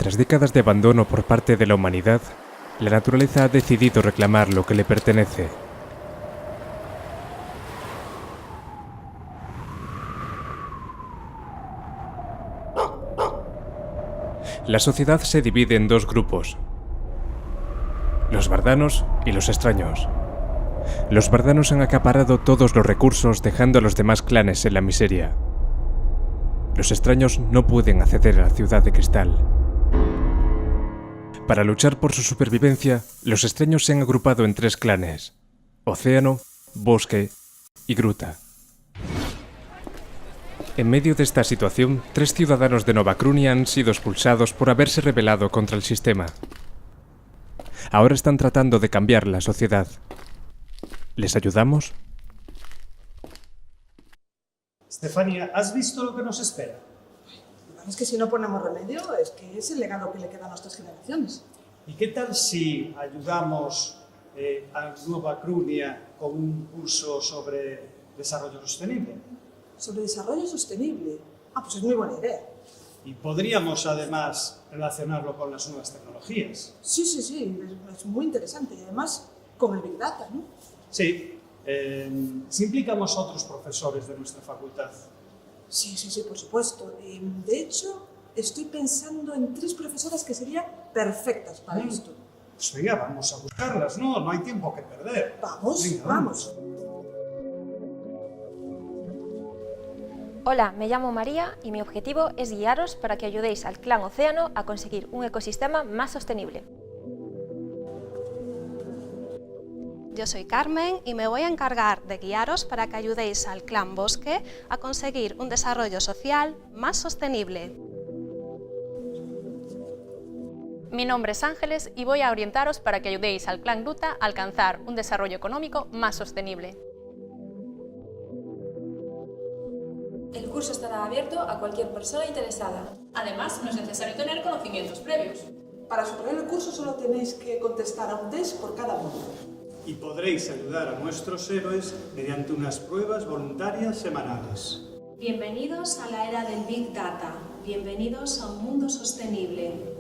Tras décadas de abandono por parte de la humanidad, la naturaleza ha decidido reclamar lo que le pertenece. La sociedad se divide en dos grupos: los vardanos y los extraños. Los vardanos han acaparado todos los recursos, dejando a los demás clanes en la miseria. Los extraños no pueden acceder a la ciudad de cristal. Para luchar por su supervivencia, los extraños se han agrupado en tres clanes: Océano, Bosque y Gruta. En medio de esta situación, 3 ciudadanos de Nova Crunia han sido expulsados por haberse rebelado contra el sistema. Ahora están tratando de cambiar la sociedad. ¿Les ayudamos? Stefania, ¿has visto lo que nos espera? Es que si no ponemos remedio, es que es el legado que le queda a nuestras generaciones. ¿Y qué tal si ayudamos a Nova Crunia con un curso sobre desarrollo sostenible? Sobre desarrollo sostenible. Pues es muy buena idea. Y podríamos además relacionarlo con las nuevas tecnologías. Sí, es muy interesante. Y además con el Big Data, ¿no? Sí, si implicamos a otros profesores de nuestra facultad. Sí, por supuesto. De hecho, estoy pensando en 3 profesoras que serían perfectas para esto. Pues venga, vamos a buscarlas, ¿no? No hay tiempo que perder. Vamos. Hola, me llamo María y mi objetivo es guiaros para que ayudéis al clan Océano a conseguir un ecosistema más sostenible. Yo soy Carmen y me voy a encargar de guiaros para que ayudéis al clan Bosque a conseguir un desarrollo social más sostenible. Mi nombre es Ángeles y voy a orientaros para que ayudéis al clan Gruta a alcanzar un desarrollo económico más sostenible. El curso estará abierto a cualquier persona interesada. Además, no es necesario tener conocimientos previos. Para superar el curso solo tenéis que contestar a un test por cada módulo. Y podréis ayudar a nuestros héroes mediante unas pruebas voluntarias semanales. Bienvenidos a la era del Big Data. Bienvenidos a un mundo sostenible.